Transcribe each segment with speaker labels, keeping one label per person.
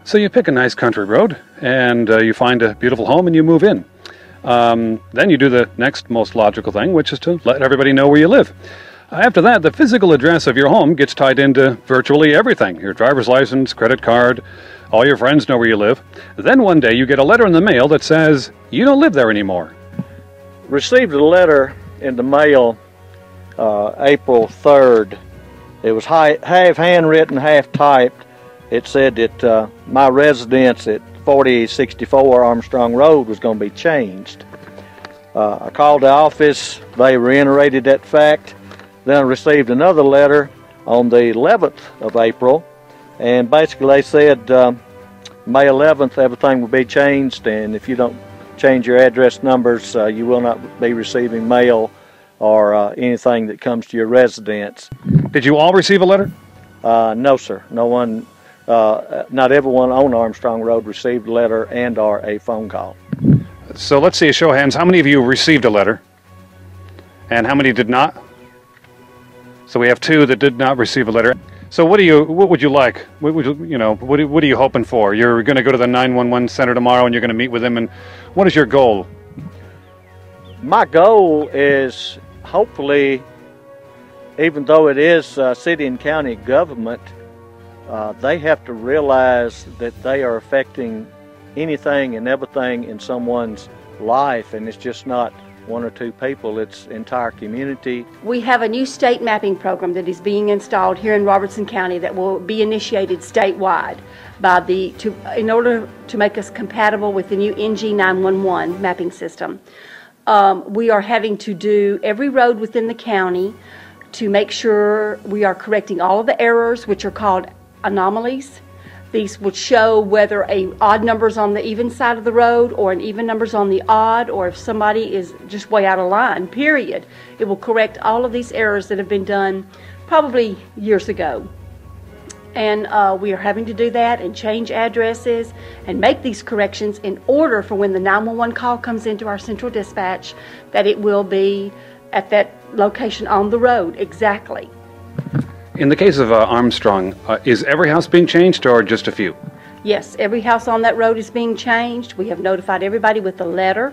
Speaker 1: So you pick a nice country road and you find a beautiful home and you move in. Then you do the next most logical thing, which is to let everybody know where you live. After that, the physical address of your home gets tied into virtually everything. Your driver's license, credit card, all your friends know where you live. Then one day you get a letter in the mail that says you don't live there anymore.
Speaker 2: Received a letter in the mail April 3rd. It was half handwritten, half typed. It said that my residence at 4064 Armstrong Road was going to be changed. I called the office. They reiterated that fact. Then I received another letter on the 11th of April, and basically they said May 11th everything will be changed, and if you don't change your address numbers, you will not be receiving mail or anything that comes to your residence.
Speaker 1: Did you all receive a letter?
Speaker 2: No, sir. No one, not everyone on Armstrong Road received a letter and or a phone call.
Speaker 1: So let's see a show of hands. How many of you received a letter? And how many did not? So we have 2 that did not receive a letter. So what would you like? What are you hoping for? You're going to go to the 911 center tomorrow and you're going to meet with them, and what is your goal?
Speaker 2: My goal is hopefully, even though it is city and county government, they have to realize that they are affecting anything and everything in someone's life, and it's just not 1 or 2 people, it's entire community.
Speaker 3: We have a new state mapping program that is being installed here in Robertson County that will be initiated statewide in order to make us compatible with the new NG911 mapping system. We are having to do every road within the county to make sure we are correcting all of the errors, which are called anomalies. These would show whether odd numbers on the even side of the road or an even numbers on the odd, or if somebody is just way out of line, period. It will correct all of these errors that have been done probably years ago. And we are having to do that and change addresses and make these corrections in order for when the 911 call comes into our central dispatch that it will be at that location on the road exactly.
Speaker 1: In the case of Armstrong, is every house being changed or just a few?
Speaker 3: Yes, every house on that road is being changed. We have notified everybody with a letter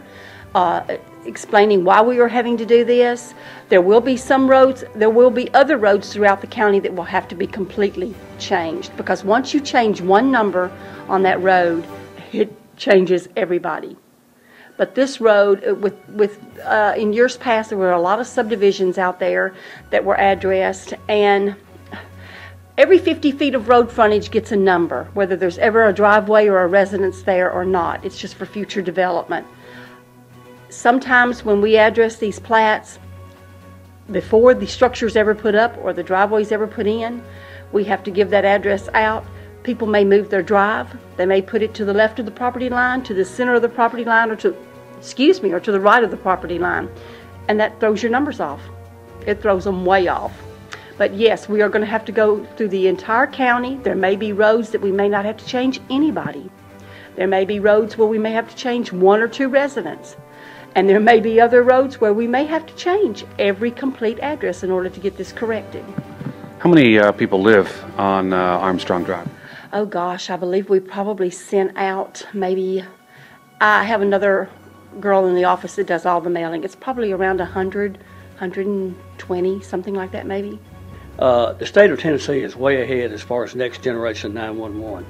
Speaker 3: explaining why we are having to do this. There will be some roads, there will be other roads throughout the county that will have to be completely changed, because once you change one number on that road, it changes everybody. But this road, in years past, there were a lot of subdivisions out there that were addressed, and every 50 feet of road frontage gets a number, whether there's ever a driveway or a residence there or not. It's just for future development. Sometimes when we address these plats, before the structure's ever put up or the driveway's ever put in, we have to give that address out. People may move their drive. They may put it to the left of the property line, to the center of the property line, or to the right of the property line. And that throws your numbers off. It throws them way off. But yes, we are going to have to go through the entire county. There may be roads that we may not have to change anybody. There may be roads where we may have to change 1 or 2 residents. And there may be other roads where we may have to change every complete address in order to get this corrected.
Speaker 1: How many people live on Armstrong Drive?
Speaker 3: Oh gosh, I believe we probably sent out maybe, I have another girl in the office that does all the mailing. It's probably around 100, 120, something like that maybe.
Speaker 4: The state of Tennessee is way ahead as far as next generation 911.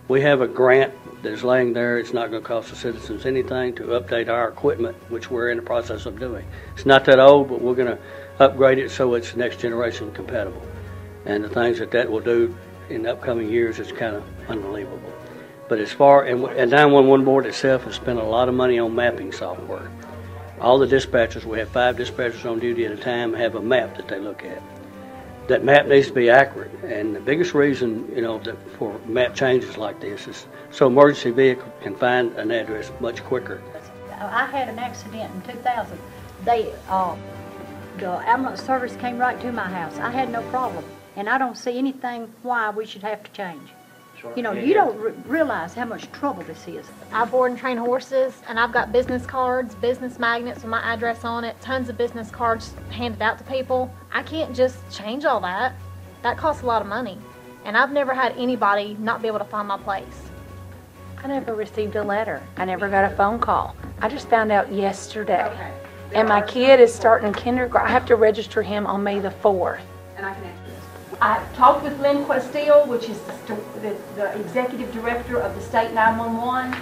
Speaker 4: We have a grant that's laying there. It's not going to cost the citizens anything to update our equipment, which we're in the process of doing. It's not that old, but we're going to upgrade it so it's next generation compatible. And the things that will do in the upcoming years is kind of unbelievable. But as far, and 911 board itself has spent a lot of money on mapping software. All the dispatchers, we have 5 dispatchers on duty at a time, have a map that they look at. That map needs to be accurate, and the biggest reason, for map changes like this is so emergency vehicle can find an address much quicker.
Speaker 5: I had an accident in 2000. The ambulance service came right to my house. I had no problem, and I don't see anything why we should have to change. Sure. You don't realize how much trouble this is.
Speaker 6: I board and train horses, and I've got business cards, business magnets with my address on it, tons of business cards handed out to people. I can't just change all that. That costs a lot of money, and I've never had anybody not be able to find my place.
Speaker 7: I never received a letter. I never got a phone call. I just found out yesterday.
Speaker 8: Okay.
Speaker 7: And my kid is starting kindergarten. I have to register him on May the 4th.
Speaker 8: And I can answer this.
Speaker 3: I talked with Lynn Questil, which is the executive director of the state 911.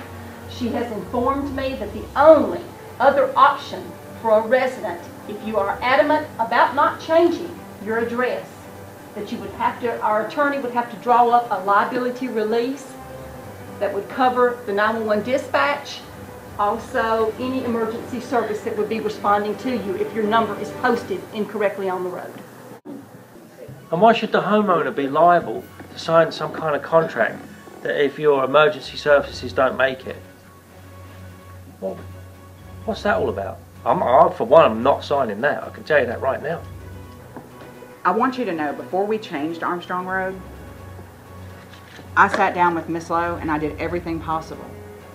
Speaker 3: She has informed me that the only other option for a resident, if you are adamant about not changing your address, that you would have to, our attorney would have to draw up a liability release that would cover the 911 dispatch, also any emergency service that would be responding to you if your number is posted incorrectly on the road.
Speaker 9: And why should the homeowner be liable to sign some kind of contract that if your emergency services don't make it? Well, what's that all about? For one, I'm not signing that. I can tell you that right now.
Speaker 8: I want you to know, before we changed Armstrong Road, I sat down with Miss Lowe and I did everything possible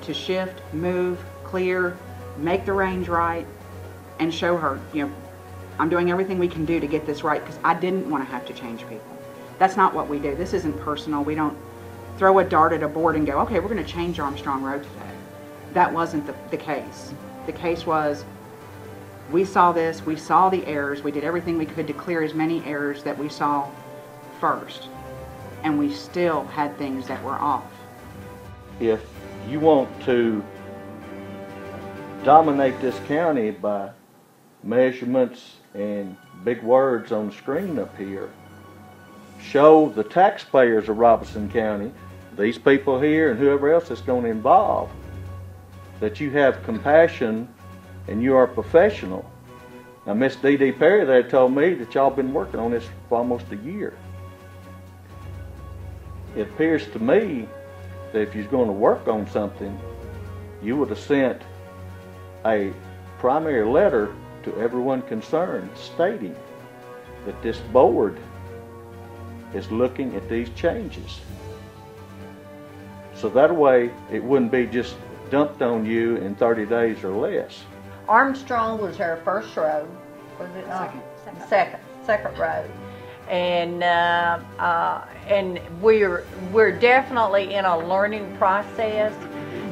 Speaker 8: to shift, move, clear, make the range right, and show her, you know, I'm doing everything we can do to get this right, because I didn't want to have to change people. That's not what we do. This isn't personal. We don't throw a dart at a board and go, okay, we're going to change Armstrong Road today. That wasn't the case. The case was, we saw this, we saw the errors, we did everything we could to clear as many errors that we saw first, and we still had things that were off.
Speaker 2: If you want to dominate this county by measurements and big words on the screen up here, show the taxpayers of Robertson County, these people here and whoever else is going to involve, that you have compassion and you are professional. Now, Miss Dee Dee Perry there told me that y'all been working on this for almost a year. It appears to me that if you're going to work on something, you would have sent a primary letter to everyone concerned stating that this board is looking at these changes. So that way it wouldn't be just dumped on you in 30 days or less.
Speaker 10: Armstrong was our first road, was it not? Second road. And we're definitely in a learning process,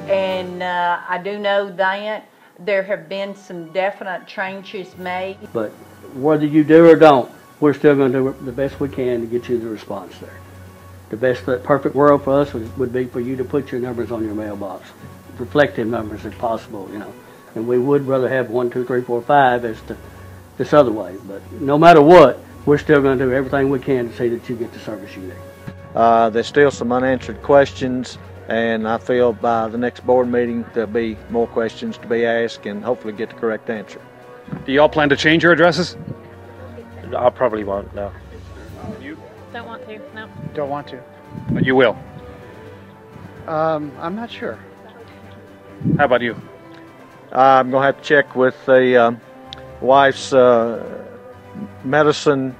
Speaker 10: and I do know that there have been some definite changes made.
Speaker 4: But whether you do or don't, we're still going to do the best we can to get you the response there. The best, perfect world for us would be for you to put your numbers on your mailbox, reflective numbers if possible, you know. And we would rather have 1, 2, 3, 4, 5 as to this other way. But no matter what, we're still going to do everything we can to see that you get the service you need.
Speaker 2: There's still some unanswered questions, and I feel by the next board meeting there'll be more questions to be asked and hopefully get the correct answer.
Speaker 1: Do y'all plan to change your addresses?
Speaker 9: I probably won't, no.
Speaker 1: You?
Speaker 6: Don't want to, no.
Speaker 11: Don't want to.
Speaker 1: But you will.
Speaker 11: I'm not sure.
Speaker 1: How about you?
Speaker 2: I'm going to have to check with the wife's medicine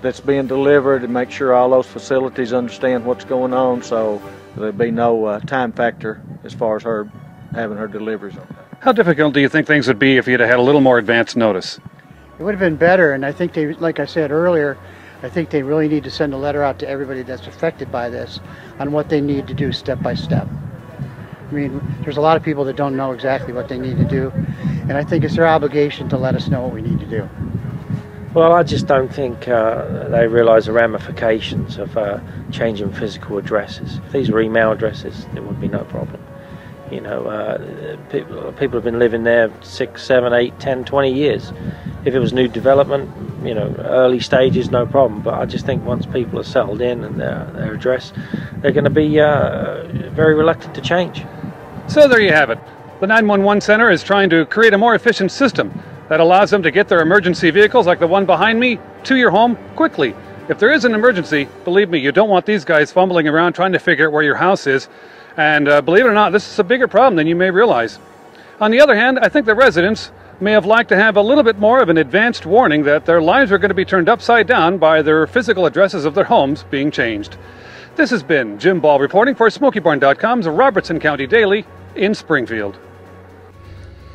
Speaker 2: that's being delivered and make sure all those facilities understand what's going on, so there'll be no time factor as far as her having her deliveries on that.
Speaker 1: How difficult do you think things would be if you'd have had a little more advance notice?
Speaker 11: It would have been better, and I think they, like I said earlier, I think they really need to send a letter out to everybody that's affected by this on what they need to do step by step. I mean, there's a lot of people that don't know exactly what they need to do, and I think it's their obligation to let us know what we need to do.
Speaker 9: Well, I just don't think they realise the ramifications of changing physical addresses. If these were email addresses, there would be no problem. You know, people have been living there 6, 7, 8, 10, 20 years. If it was new development, you know, early stages, no problem. But I just think once people are settled in and their address, they're going to be very reluctant to change.
Speaker 1: So there you have it. The 911 Center is trying to create a more efficient system that allows them to get their emergency vehicles, like the one behind me, to your home quickly. If there is an emergency, believe me, you don't want these guys fumbling around trying to figure out where your house is. And believe it or not, this is a bigger problem than you may realize. On the other hand, I think the residents may have liked to have a little bit more of an advanced warning that their lives are going to be turned upside down by their physical addresses of their homes being changed. This has been Jim Ball reporting for SmokeyBarn.com's Robertson County Daily in Springfield.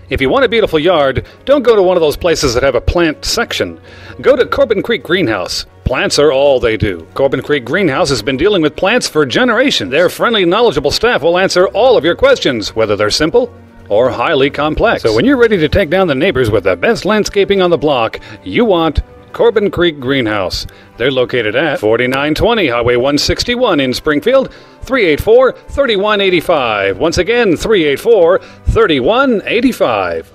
Speaker 1: If you want a beautiful yard, don't go to one of those places that have a plant section. Go to Corbin Creek Greenhouse. Plants are all they do. Corbin Creek Greenhouse has been dealing with plants for generations. Their friendly, knowledgeable staff will answer all of your questions, whether they're simple or highly complex. So when you're ready to take down the neighbors with the best landscaping on the block, you want Corbin Creek Greenhouse. They're located at 4920 Highway 161 in Springfield, 384-3185. Once again, 384-3185.